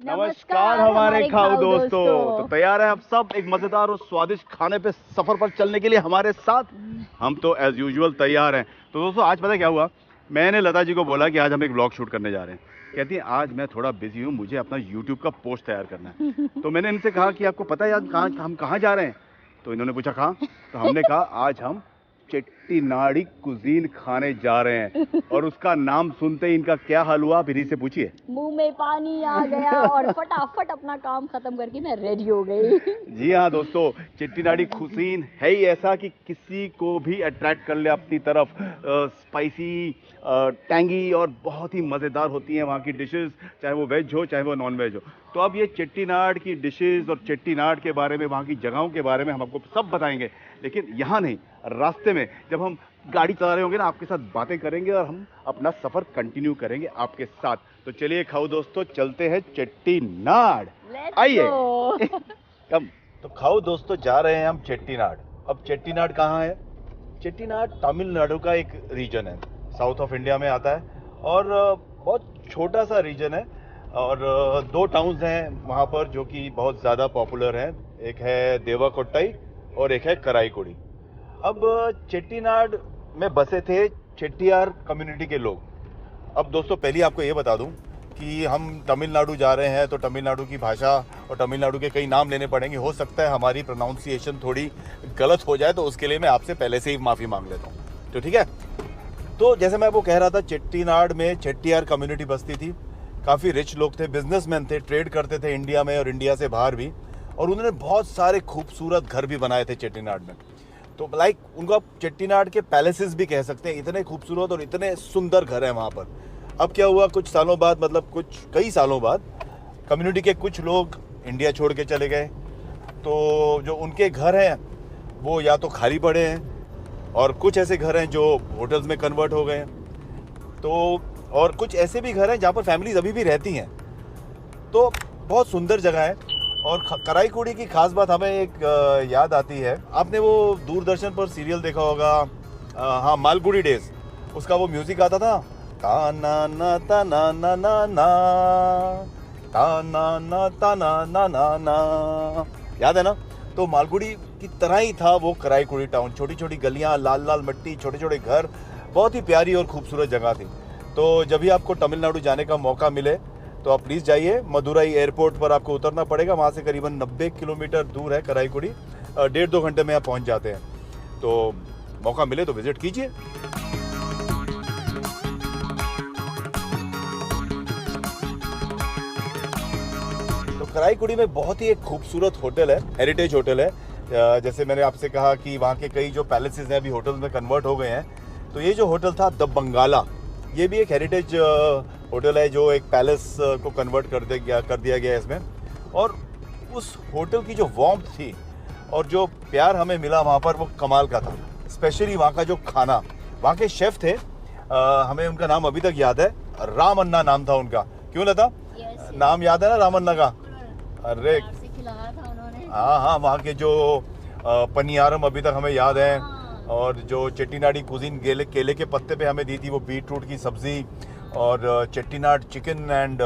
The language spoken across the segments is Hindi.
नमस्कार हमारे खाओ दोस्तों। तो तैयार है आप सब एक मजेदार और स्वादिष्ट खाने पे सफर पर चलने के लिए हमारे साथ? हम तो एज यूजुअल तैयार हैं। तो दोस्तों आज पता क्या हुआ, मैंने लता जी को बोला कि आज हम एक व्लॉग शूट करने जा रहे हैं। कहती है आज मैं थोड़ा बिजी हूँ, मुझे अपना यूट्यूब का पोस्ट तैयार करना है। तो मैंने इनसे कहा कि आपको पता है आज हम कहाँ जा रहे हैं? तो इन्होंने पूछा कहाँ? तो हमने कहा आज हम चेट्टीनाड़ी कुजीन खाने जा रहे हैं। और उसका नाम सुनते ही इनका क्या हाल हुआ, आप इन्हीं से पूछिए। मुंह में पानी आ गया और फटाफट अपना काम खत्म करके मैं रेडी हो गई। जी हाँ दोस्तों, चेट्टीनाड़ी कुजीन है ही ऐसा कि किसी को भी अट्रैक्ट कर ले अपनी तरफ। स्पाइसी, टैंगी और बहुत ही मज़ेदार होती हैं वहाँ की डिशेस, चाहे वो वेज हो चाहे वो नॉन वेज हो। तो अब ये चेट्टीनाड़ की डिशेस और चेट्टीनाड़ के बारे में, वहाँ की जगहों के बारे में हम आपको सब बताएंगे। लेकिन यहाँ नहीं, रास्ते में जब हम गाड़ी चला रहे होंगे ना, आपके साथ बातें करेंगे और हम अपना सफ़र कंटिन्यू करेंगे आपके साथ। तो चलिए खाओ दोस्तों, चलते हैं चेट्टीनाड़। आइए कम। तो खाओ दोस्तों, जा रहे हैं हम चेट्टीनाड़। अब चेट्टीनाड़ कहाँ है? चेट्टीनाड़ तमिलनाडु का एक रीजन है, साउथ ऑफ इंडिया में आता है और बहुत छोटा सा रीजन है। और दो टाउन्स हैं वहाँ पर जो कि बहुत ज़्यादा पॉपुलर हैं, एक है देवाकोट्टाई और एक है कराईकुड़ी। अब चेट्टीनाड़ में बसे थे चेट्टियार कम्युनिटी के लोग। अब दोस्तों पहले आपको ये बता दूं कि हम तमिलनाडु जा रहे हैं तो तमिलनाडु की भाषा और तमिलनाडु के कई नाम लेने पड़ेंगे। हो सकता है हमारी प्रोनाउंसिएशन थोड़ी गलत हो जाए, तो उसके लिए मैं आपसे पहले से ही माफ़ी मांग लेता हूँ। तो ठीक है। तो जैसे मैं वो कह रहा था, चेट्टीनाड़ में चेट्टियार कम्युनिटी बसती थी। काफ़ी रिच लोग थे, बिजनेसमैन थे, ट्रेड करते थे इंडिया में और इंडिया से बाहर भी। और उन्होंने बहुत सारे खूबसूरत घर भी बनाए थे चेट्टीनाड़ में। तो लाइक उनको आप चेट्टीनाड़ के पैलेसेस भी कह सकते हैं, इतने खूबसूरत और इतने सुंदर घर हैं वहाँ पर। अब क्या हुआ, कुछ सालों बाद, मतलब कई सालों बाद, कम्युनिटी के कुछ लोग इंडिया छोड़ के चले गए। तो जो उनके घर हैं वो या तो खाली पड़े हैं और कुछ ऐसे घर हैं जो होटल्स में कन्वर्ट हो गए हैं। तो और कुछ ऐसे भी घर हैं जहाँ पर फैमिलीज अभी भी रहती हैं। तो बहुत सुंदर जगह है। और कराईकुड़ी की खास बात हमें एक याद आती है। आपने वो दूरदर्शन पर सीरियल देखा होगा, हाँ, मालगुड़ी डेज। उसका वो म्यूजिक आता था, ता ना ना ता ना ना ना ना, ता ना ना ता ना ना ना ना, याद है ना? तो मालगुड़ी की तरह ही था वो कराईकुड़ी टाउन। छोटी छोटी गलियाँ, लाल लाल मिट्टी, छोटे छोटे घर, बहुत ही प्यारी और खूबसूरत जगह थी। तो जब भी आपको तमिलनाडु जाने का मौका मिले तो आप प्लीज़ जाइए। मदुरई एयरपोर्ट पर आपको उतरना पड़ेगा, वहाँ से करीबन 90 किलोमीटर दूर है कराईकुड़ी। 1.5-2 घंटे में आप पहुँच जाते हैं। तो मौका मिले तो विजिट कीजिए। तो कराईकुड़ी में बहुत ही एक खूबसूरत होटल है, हेरिटेज होटल है। जैसे मैंने आपसे कहा कि वहाँ के कई जो पैलेसेस हैं अभी होटल्स में कन्वर्ट हो गए हैं। तो ये जो होटल था द बंगाला, ये भी एक हेरिटेज होटल है जो एक पैलेस को कन्वर्ट कर दिया गया है इसमें। और उस होटल की जो वार्मथ थी और जो प्यार हमें मिला वहाँ पर, वो कमाल का था। स्पेशली वहाँ का जो खाना, वहाँ के शेफ़ थे, हमें उनका नाम अभी तक याद है, राम अन्ना नाम था उनका। क्यों लता? नाम याद है ना राम अन्ना का? अरे हाँ हाँ, वहाँ के जो पनियारम अभी तक हमें याद है। और जो चेट्टीनाड़ी कुजीन केले के पत्ते पे हमें दी थी वो बीटरूट की सब्जी, और चेट्टीनाड़ चिकन एंड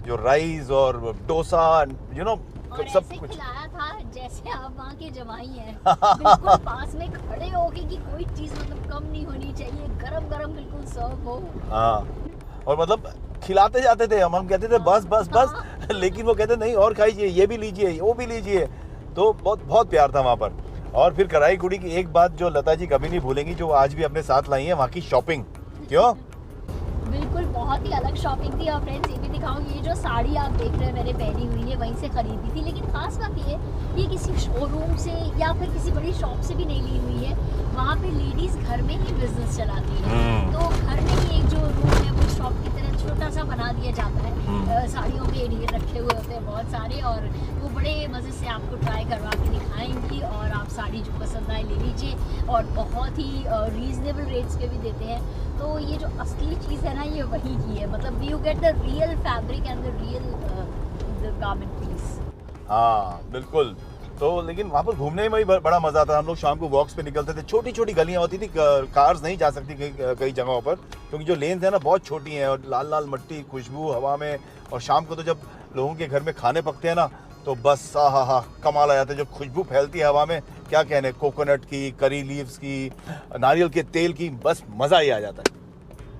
जो राइस और डोसा, सब कुछ खिलाया था जैसे आप वहाँ के जवाई हैं। बिल्कुल पास में खड़े होके कि कोई चीज मतलब कम नहीं होनी चाहिए, गरम गरम बिल्कुल सर्व हो। हाँ, और मतलब खिलाते जाते थे हम कहते थे बस बस बस, लेकिन वो कहते नहीं और खाइए, ये भी लीजिए, वो भी लीजिए। तो बहुत बहुत प्यार था वहाँ पर। और फिर कराईकुड़ी की एक बात जो लता जी कभी नहीं भूलेंगी, जो आज भी अपने साथ लाई है, वहाँ की शॉपिंग। क्यों? बिल्कुल बहुत ही अलग शॉपिंग थी। और फ्रेंड्स ये भी दिखाऊंगी, ये जो साड़ी आप देख रहे हैं मैंने पहनी हुई है वहीं से खरीदी थी। लेकिन खास बात ये किसी शोरूम से या फिर किसी बड़ी शॉप से भी नहीं ली हुई है। वहाँ पे लेडीज घर में ही बिजनेस चलाती है। तो घर में ही एक जो रूम है वो शॉप की तरह छोटा सा बना दिया जाता है। साड़ियों के एरिया रखे हुए होते हैं बहुत सारे, और वो बड़े मज़े से आपको ट्राई करवा के दिखाएंगी और आप साड़ी जो पसंद आए ले लीजिए। और बहुत ही रीजनेबल रेट्स पे भी देते हैं। तो ये जो असली चीज़ है ना, ये वही की है। मतलब you get the real fabric and the real garment piece. हाँ बिल्कुल। तो लेकिन वहाँ पर घूमने में भी बड़ा मज़ा आता। हम लोग शाम को वॉक्स पे निकलते थे। छोटी छोटी गलियाँ होती थी, कार्स नहीं जा सकती कई जगहों पर, क्योंकि जो लेन्स है ना बहुत छोटी हैं और लाल लाल मिट्टी, खुशबू हवा में। और शाम को तो जब लोगों के घर में खाने पकते हैं ना, तो बस हा कमाल आ जाता है। जो खुशबू फैलती है हवा में, क्या कहने, कोकोनट की, करी लीव्स की, नारियल के तेल की, बस मज़ा ही आ जाता है।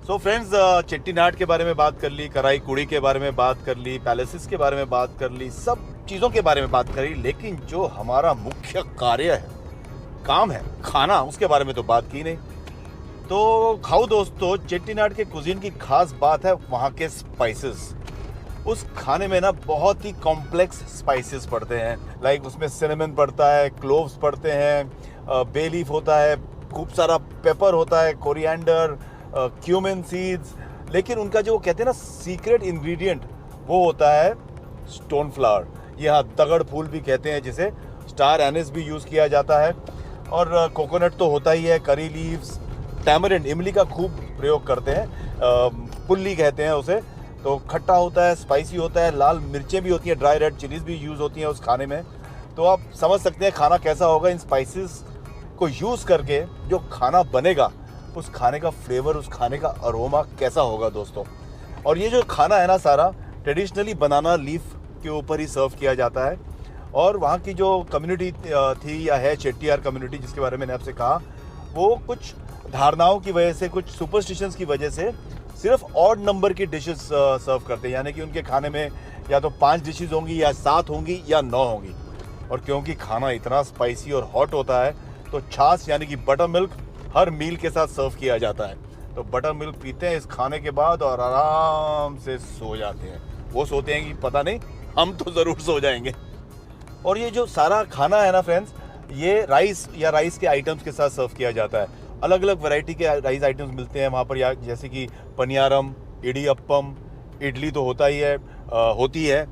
सो फ्रेंड्स, चेट्टीनाड के बारे में बात कर ली, कराई कुड़ी के बारे में बात कर ली, पैलेसेस के बारे में बात कर ली, सब चीज़ों के बारे में बात करी, लेकिन जो हमारा मुख्य कार्य है, काम है, खाना, उसके बारे में तो बात की नहीं। तो खाओ दोस्तों, चेट्टीनाड के कुजीन की खास बात है वहाँ के स्पाइसेस। उस खाने में ना बहुत ही कॉम्प्लेक्स स्पाइसेस पड़ते हैं, लाइक उसमें सिनेमन पड़ता है, क्लोव्स पड़ते हैं, बे लीफ होता है, खूब सारा पेपर होता है, कोरिएंडर, क्यूमिन सीड्स, लेकिन उनका जो कहते हैं ना सीक्रेट इंग्रेडिएंट, वो होता है स्टोन फ्लावर। यहाँ दगड़ फूल भी कहते हैं जिसे, स्टार एनिस भी यूज़ किया जाता है, और कोकोनट तो होता ही है, करी लीव्स, टैमरिंड, इमली का खूब प्रयोग करते हैं, पुल्ली कहते हैं उसे। तो खट्टा होता है, स्पाइसी होता है, लाल मिर्चें भी होती हैं, ड्राई रेड चिलीज़ भी यूज़ होती हैं उस खाने में। तो आप समझ सकते हैं खाना कैसा होगा। इन स्पाइसेस को यूज़ करके जो खाना बनेगा, उस खाने का फ्लेवर, उस खाने का अरोमा कैसा होगा दोस्तों। और ये जो खाना है ना सारा ट्रेडिशनली बनाना लीफ के ऊपर ही सर्व किया जाता है। और वहाँ की जो कम्युनिटी थी या है, चेट्टियार कम्युनिटी जिसके बारे में मैंने आपसे कहा, वो कुछ धारणाओं की वजह से, कुछ सुपरस्टिशंस की वजह से सिर्फ ऑड नंबर की डिशेस सर्व करते हैं, यानी कि उनके खाने में या तो 5 डिशेस होंगी, या 7 होंगी, या 9 होंगी। और क्योंकि खाना इतना स्पाइसी और हॉट होता है, तो छाछ यानी कि बटर मिल्क हर मील के साथ सर्व किया जाता है। तो बटर मिल्क पीते हैं इस खाने के बाद और आराम से सो जाते हैं। वो सोते हैं कि पता नहीं, हम तो ज़रूर सो जाएंगे। और ये जो सारा खाना है ना फ्रेंड्स, ये राइस या राइस के आइटम्स के साथ सर्व किया जाता है। अलग अलग वैरायटी के राइस आइटम्स मिलते हैं वहाँ पर, या जैसे कि पनियारम, इडियप्पम, इडली तो होता ही है, होती है,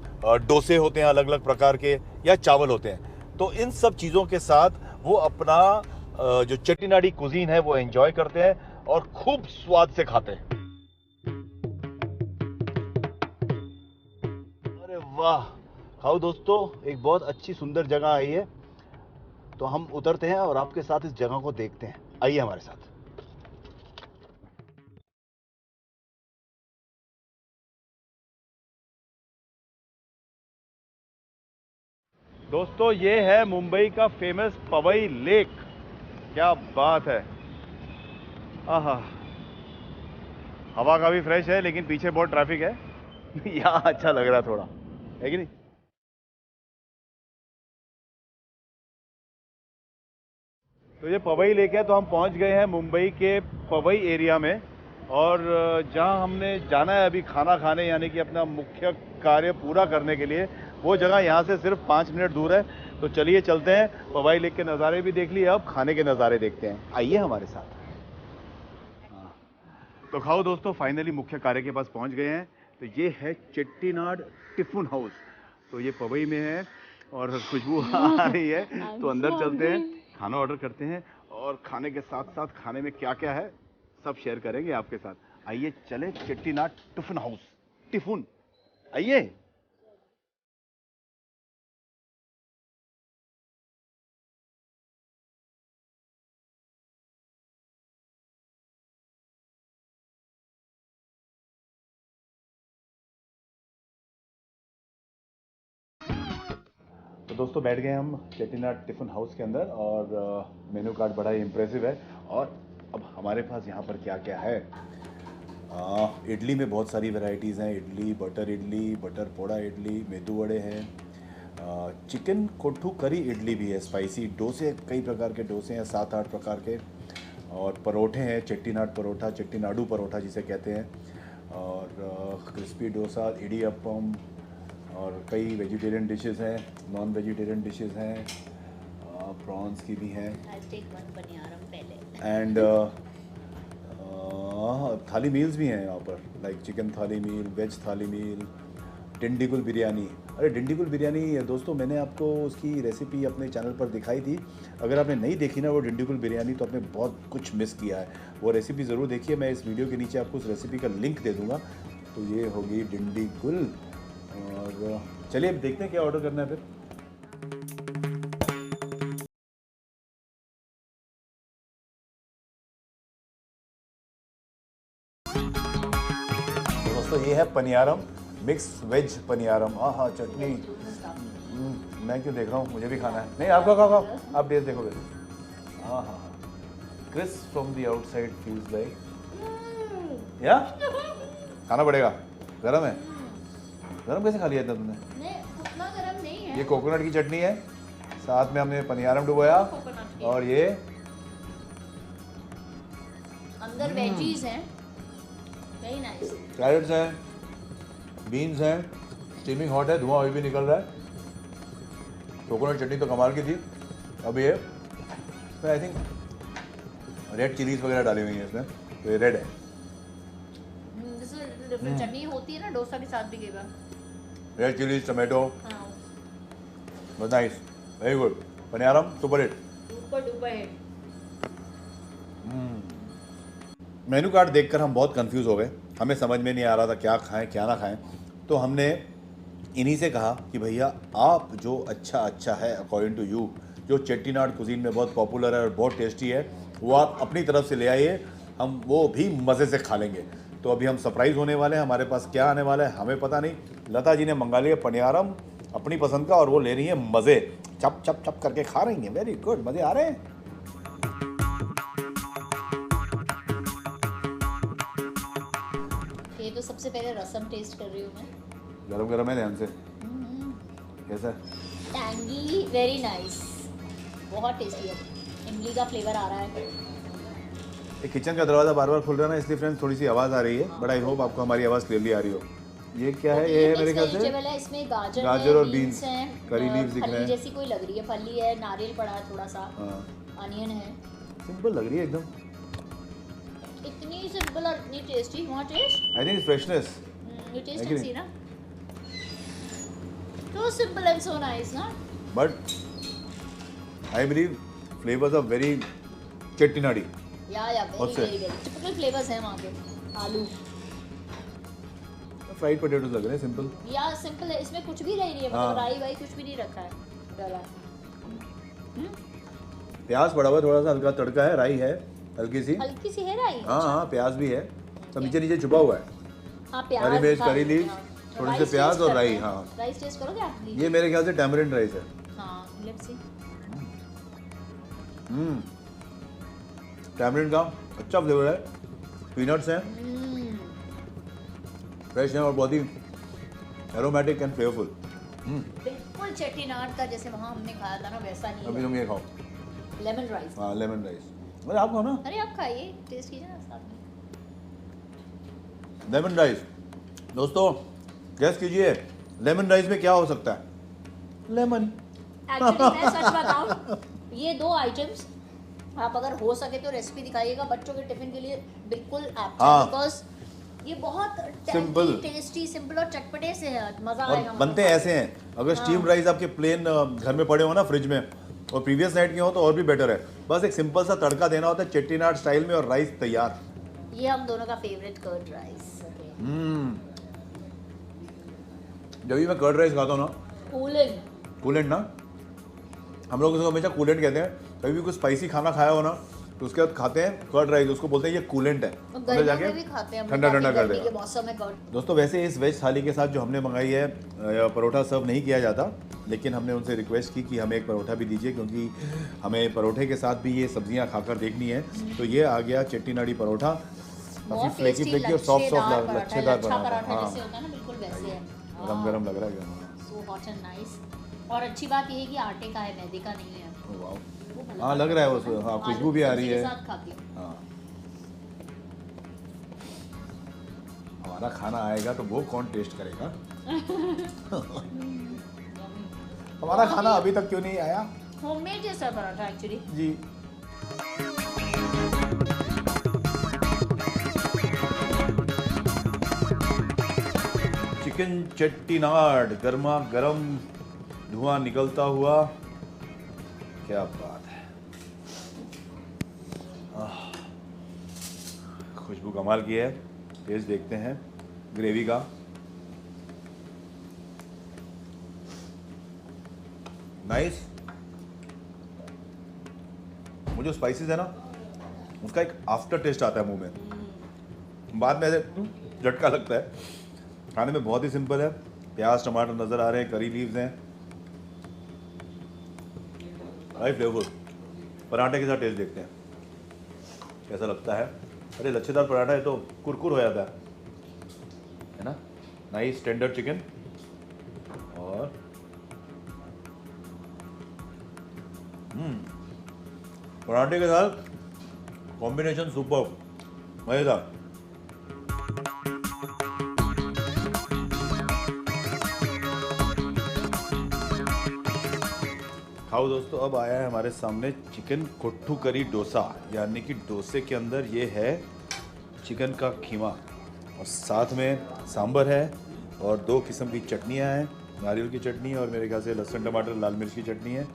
डोसे होते हैं अलग अलग प्रकार के, या चावल होते हैं। तो इन सब चीज़ों के साथ वो अपना जो चेट्टीनाडी कुजीन है वो एंजॉय करते हैं और खूब स्वाद से खाते हैं। अरे वाह, खाओ दोस्तों, एक बहुत अच्छी सुंदर जगह आई है। तो हम उतरते हैं और आपके साथ इस जगह को देखते हैं। आइए हमारे साथ। दोस्तों, ये है मुंबई का फेमस पवई लेक। क्या बात है, आहा, हवा काफी फ्रेश है, लेकिन पीछे बहुत ट्रैफिक है। यहाँ अच्छा लग रहा है थोड़ा, है कि नहीं। तो ये पवई लेक है। तो हम पहुंच गए हैं मुंबई के पवई एरिया में, और जहां हमने जाना है अभी खाना खाने, यानी कि अपना मुख्य कार्य पूरा करने के लिए, वो जगह यहाँ से सिर्फ 5 मिनट दूर है। तो चलिए चलते हैं, पवई लेक के नज़ारे भी देख लिए, अब खाने के नज़ारे देखते हैं। आइए हमारे साथ। हाँ। तो खाओ दोस्तों, फाइनली मुख्य कार्य के पास पहुंच गए हैं। तो ये है चेट्टीनाड टिफिन हाउस। तो ये पवई में है और खुशबू आ रही है। तो अंदर चलते हैं, खाना ऑर्डर करते हैं, और खाने के साथ साथ खाने में क्या क्या है सब शेयर करेंगे आपके साथ। आइए चले चेट्टीनाड टिफिन हाउस। टिफिन, आइए। तो दोस्तों, बैठ गए हम चेट्टीनाड टिफिन हाउस के अंदर, और मेनू कार्ड बड़ा ही इम्प्रेसिव है। और अब हमारे पास यहाँ पर क्या क्या है। इडली में बहुत सारी वैरायटीज़ हैं। इडली, बटर पोड़ा इडली, मेदू वड़े हैं, चिकन कोठू करी इडली भी है, स्पाइसी डोसे, कई प्रकार के डोसे हैं, 7-8 प्रकार के, और परोठे हैं, चेट्टीनाड परोठा, चेट्टीनाडू परोठा जिसे कहते हैं, और क्रिस्पी डोसा, इडियप्पम, और कई वेजिटेरियन डिशेस हैं, नॉन वेजिटेरियन डिशेस हैं, प्रॉन्स की भी हैं, एंड थाली मील्स भी हैं यहाँ पर, लाइक चिकन थाली मील, वेज थाली मील, डिंडीगुल बिरयानी। अरे डिंडीगुल बिरयानी दोस्तों, मैंने आपको उसकी रेसिपी अपने चैनल पर दिखाई थी। अगर आपने नहीं देखी ना वो डिंडीगुल बिरयानी, तो आपने बहुत कुछ मिस किया है। वो रेसिपी ज़रूर देखिए, मैं इस वीडियो के नीचे आपको उस रेसिपी का लिंक दे दूँगा। तो ये होगी डिंडीगुल, और चलिए अब देखते हैं क्या ऑर्डर करना है फिर। दोस्तों, ये है पनियारम, मिक्स वेज पनियारम। हाँ चटनी। मैं क्यों देख रहा हूँ, मुझे भी खाना है। नहीं आप खाओ, आप टेस्ट देखो पहले। हाँ crisp from the outside feels like या खाना पड़ेगा। गरम है? गरम कैसे खा लिया था तुमने? नहीं उतना गरम नहीं है। ये कोकोनट की चटनी है, साथ में हमने पनियारम डुबोया और ये अंदर वेजीज हैं, वेरी नाइस। कैरेट्स हैं, बीन्स हैं, स्टीमिंग हॉट है, धुआं अभी भी निकल रहा है। कोकोनट चटनी तो कमाल की थी। अब ये आई थिंक रेड चिलीज वगैरह डाली हुई है इसमें, तो ये रेड है। डिफरेंट चटनी होती है ना डोसा के साथ भी कई बार। रेड चिलीज, टमाटो, हाँ बस nice, very good. Paniyaram super hit. ऊपर है। मेनू कार्ड देखकर हम बहुत कंफ्यूज हो गए, हमें समझ में नहीं आ रहा था क्या खाएं क्या ना खाएं। तो हमने इन्हीं से कहा कि भैया आप जो अच्छा है अकॉर्डिंग टू यू, जो चेट्टीनाड कुजीन में बहुत पॉपुलर है और बहुत टेस्टी है, वो आप अपनी तरफ से ले आइए, हम वो भी मज़े से खा लेंगे। तो अभी हम सरप्राइज़ होने वाले हैं, हमारे पास क्या आने वाला है हमें पता नहीं। लता जी ने मंगा लिया पनियारम अपनी पसंद का और वो ले रही है मज़े, चप चप चप करके खा रही हैं। वेरी गुड, मज़े आ रहे हैं। ये तो सबसे पहले रसम टेस्ट कर रही हूँ मैं। गरम गरम है ध्यान से। कैसा? टैंगी, वेरी नाइस, बहुत टेस्टी है। इमली का फ्लेवर आ रहा है। ये किचन का दरवाज़ा बार बार खुल रहा है ना, इसलिए फ्रेंड्स थोड़ी सी आवाज़ आ रही है, बट आई होप आपको हमारी आवाज़ क्लियरली आ रही हो। ये क्या है? ये मेरे ख्याल से वेजिटेबल है, इसमें गाजर गाजर और बीन्स बीन्स, हैं, करी लीव्स दिख रहे फली हैं। जैसी कोई लग रही है, फली है, नारियल पड़ा है थोड़ा सा, अनियन है। सिंपल लग रही है एकदम। इतनी सिंपल और इतनी tasty. What taste? I think freshness. You taste है कि एंड सी ना। So simple and so nice, ना? But I believe flavors are very chettinadi. Yeah, What's very it? typical flavors हैं वहाँ पे। आलू फ्राइड पोटैटोस लग रहे हैं सिंपल। या सिंपल है, इसमें कुछ भी नहीं है, हाँ। मतलब राई वाई कुछ भी नहीं रखा है डाला। प्याज पड़ा हुआ है, थोड़ा सा हल्का तड़का है, राई है हल्की सी। हल्की सी है राई। हाँ प्याज भी है, सब नीचे नीचे छुपा हुआ है। हाँ प्याज, हरी मिर्च, हाँ, करी लीव्स, हाँ। थोड़े से राइस प्याज टेस्ट और करते राई। हैं। हाँ राइस टेस्ट करोगे आप? ये मेरे ख्याल से टैमरिंड राइस है। हाँ लेट्स सी। टैमरिंड का अच्छा फ्लेवर है, पीनट्स हैं, फ्रेश हैं और बहुत ही एरोमेटिक एंड फ्लेवरफुल। बिल्कुल चेट्टीनाड का जैसे वहाँ हमने खाया था ना वैसा नहीं अभी है। तुम ये खाओ। Lemon rice. हाँ लेमन राइस, अरे आप खाओ ना। अरे आप खाइए, टेस्ट कीजिए ना साथ में। लेमन राइस दोस्तों, गैस कीजिए लेमन राइस में क्या हो सकता है? लेमन। एक्चुअली मैं सच बताऊं, ये दो आइटम्स आप अगर हो सके तो रेसिपी दिखाइएगा, बच्चों के टिफिन के लिए बिल्कुल ऐप्ट है, हाँ। बिकॉज ये बहुत Simple। टेस्टी, सिंपल और चटपटे से है, मजा और आएगा। बनते ऐसे हैं, अगर स्टीम राइस आपके प्लेन घर में पड़े हो ना फ्रिज में और प्रीवियस नाइट के हो तो और भी बेटर है। बस एक सिंपल सा तड़का देना होता है चेट्टीनाड स्टाइल में और राइस तैयार। ये हम दोनों का फेवरेट कर्ड राइस। जब भी मैं कर्ड राइस खाता हूँ ना, कूलेंट ना, हम लोग उसको हमेशा कूलेंट कहते हैं। कभी भी कुछ स्पाइसी खाना खाया हो ना तो उसके बाद खाते हैं कर्ड राइस, उसको बोलते हैं ये कूलेंट है, अंदर जाके भी खाते हैं ठंडा ठंडा कर के देगा। मौसम में कर्ड। दोस्तों वैसे इस वेज थाली के साथ जो हमने मंगाई है परोठा सर्व नहीं किया जाता, लेकिन हमने उनसे रिक्वेस्ट की कि हमें एक परोठा भी दीजिए, क्योंकि हमें परोठे के साथ भी ये सब्जियां खाकर देखनी है। तो ये आ गया चेट्टीनाडी परोठा, काफ़ी फ्लेकी फ्लेकी और सॉफ्ट सॉफ्ट लच्छेदार पराठा। हाँ जैसे होता है ना, बिल्कुल वैसे है। गरम गरम लग रहा है क्या? So hot and nice. और अच्छी बात ये है कि आटे का है, मैदे का नहीं है। वाह, वो भला हाँ लग रहा है वो, हाँ खुशबू भी आ रही सब्जी के है। साथ खाती हूँ। हाँ हमारा खाना आएगा तो वो कौन टेस्ट करेगा? हमारा खाना अभी तक क्यों नहीं आया? होममेड जैसा पराठा एक्चुअली। जी चिकन चेट्टीनाड, गर्मा गर्म धुआं निकलता हुआ, क्या बात है। खुशबू कमाल की है। टेस्ट देखते हैं ग्रेवी का। नाइस। वो जो स्पाइसेस है ना, उसका एक आफ्टर टेस्ट आता है मुंह में, बाद में ऐसे झटका लगता है। खाने में बहुत ही सिंपल है। प्याज टमाटर नज़र आ रहे हैं, करी लीव्स हैं, हाई फ्लेवर। पराठे के साथ टेस्ट देखते हैं कैसा लगता है। अरे लच्छेदार पराठा है तो कुरकुर हो जाता है ना। नाइस टेंडर चिकन और पराठे के साथ कॉम्बिनेशन सुपर, मजेदार। खाओ दोस्तों, अब आया है हमारे सामने चिकन कोट्ठू करी डोसा, यानी कि डोसे के अंदर ये है चिकन का खीमा और साथ में सांभर है और 2 किस्म की चटनियाँ हैं, नारियल की चटनी और मेरे ख्याल से लहसुन टमाटर लाल मिर्च की चटनी है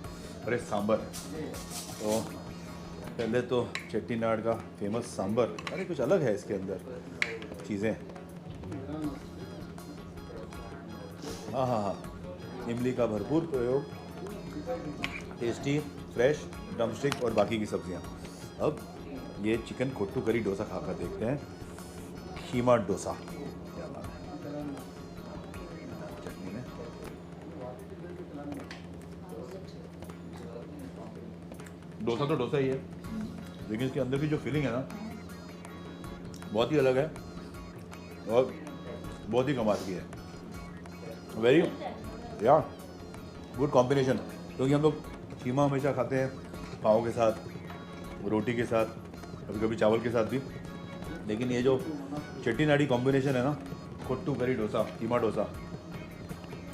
और एक सांभर है। तो पहले तो चेट्टीनाड का फेमस सांभर, अरे कुछ अलग है इसके अंदर चीज़ें। हाँ हाँ हाँ, इमली का भरपूर प्रयोग, टेस्टी फ्रेश ड्रमस्टिक और बाकी की सब्जियां। अब ये चिकन कोट्टू करी डोसा खाकर देखते हैं, खीमा डोसा। क्या बात है, चटनी में डोसा तो डोसा ही है, लेकिन इसके अंदर की जो फीलिंग है ना बहुत ही अलग है और बहुत ही कमाल की है। वेरी या गुड कॉम्बिनेशन, क्योंकि हम लोग कीमा हमेशा खाते हैं पाव के साथ, रोटी के साथ, कभी कभी चावल के साथ भी, लेकिन ये जो चेट्टीनाडी कॉम्बिनेशन है ना, कोट्टू करी डोसा, कीमा डोसा,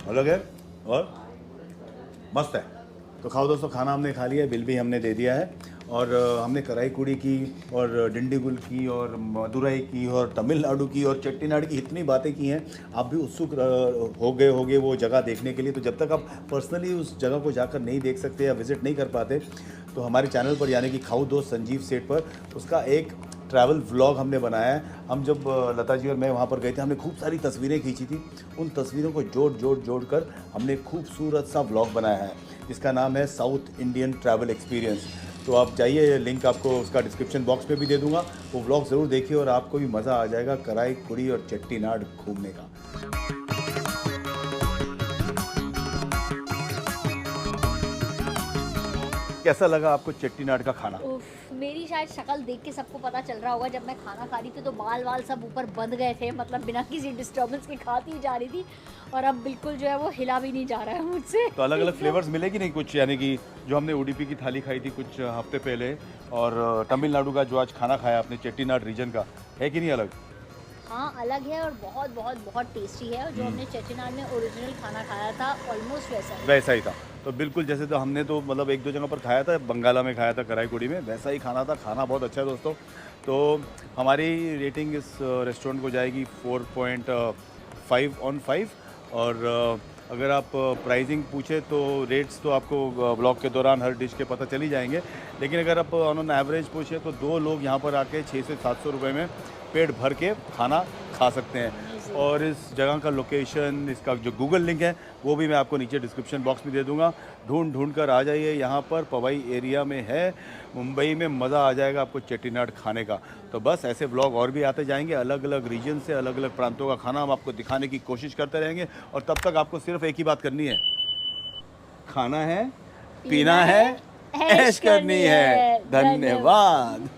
अलग है और मस्त है। तो खाओ दोस्तों, खाना हमने खा लिया, बिल भी हमने दे दिया है और हमने कढ़ाई कुड़ी की और डिंडीगुल की और मदुरई की और तमिलनाडु की और चेट्टीनाड की इतनी बातें की हैं। आप भी उत्सुक हो गए होंगे वो जगह देखने के लिए। तो जब तक आप पर्सनली उस जगह को जाकर नहीं देख सकते या विज़िट नहीं कर पाते, तो हमारे चैनल पर यानी कि खाओ दोस्त संजीव सेठ पर उसका एक ट्रैवल व्लॉग हमने बनाया है। हम जब लता जी और मैं वहाँ पर गए थे, हमने खूब सारी तस्वीरें खींची थी। उन तस्वीरों को जोड़ कर हमने खूबसूरत सा व्लॉग बनाया है जिसका नाम है साउथ इंडियन ट्रैवल एक्सपीरियंस। तो आप जाइए, लिंक आपको उसका डिस्क्रिप्शन बॉक्स में भी दे दूंगा, वो व्लॉग ज़रूर देखिए और आपको भी मज़ा आ जाएगा कराई कुड़ी और चेट्टीनाड घूमने का। कैसा लगा आपको चेट्टीनाड का खाना? मेरी शायद शक्ल देख के सबको पता चल रहा होगा, जब मैं खाना खा रही थी तो बाल वाल सब ऊपर बंद गए थे, मतलब बिना किसी डिस्टर्बेंस के खाती ही जा रही थी और अब बिल्कुल जो है वो हिला भी नहीं जा रहा है मुझसे। तो अलग अलग फ्लेवर्स मिले कि नहीं कुछ, यानी कि जो हमने उडुपी की थाली खाई थी कुछ हफ्ते पहले और तमिलनाडु का जो आज खाना खाया आपने चेट्टीनाड रीजन का, है कि नहीं अलग? हाँ अलग है और बहुत बहुत बहुत टेस्टी है। और जो हमने चेट्टीनाड में ओरिजिनल खाना खाया था ऑलमोस्ट वैसा ही था। तो बिल्कुल जैसे तो हमने तो मतलब 1-2 जगह पर खाया था, बंगाला में खाया था कराईकुड़ी में, वैसा ही खाना था। खाना बहुत अच्छा है दोस्तों। तो हमारी रेटिंग इस रेस्टोरेंट को जाएगी 4.5 ऑन 5 और अगर आप प्राइसिंग पूछे तो रेट्स तो आपको ब्लॉग के दौरान हर डिश के पता चल ही जाएंगे, लेकिन अगर आप ऑन एवरेज पूछे तो 2 लोग यहाँ पर आके 600 से 700 रुपये में पेट भर के खाना खा सकते हैं। और इस जगह का लोकेशन, इसका जो गूगल लिंक है वो भी मैं आपको नीचे डिस्क्रिप्शन बॉक्स में दे दूंगा। ढूंढ कर आ जाइए, यहाँ पर पवई एरिया में है, मुंबई में। मज़ा आ जाएगा आपको चेट्टीनाड खाने का। तो बस ऐसे व्लॉग और भी आते जाएंगे, अलग अलग रीजन से अलग अलग प्रांतों का खाना हम आपको दिखाने की कोशिश करते रहेंगे। और तब तक आपको सिर्फ एक ही बात करनी है, खाना है, पीना है, ऐश करनी है। धन्यवाद।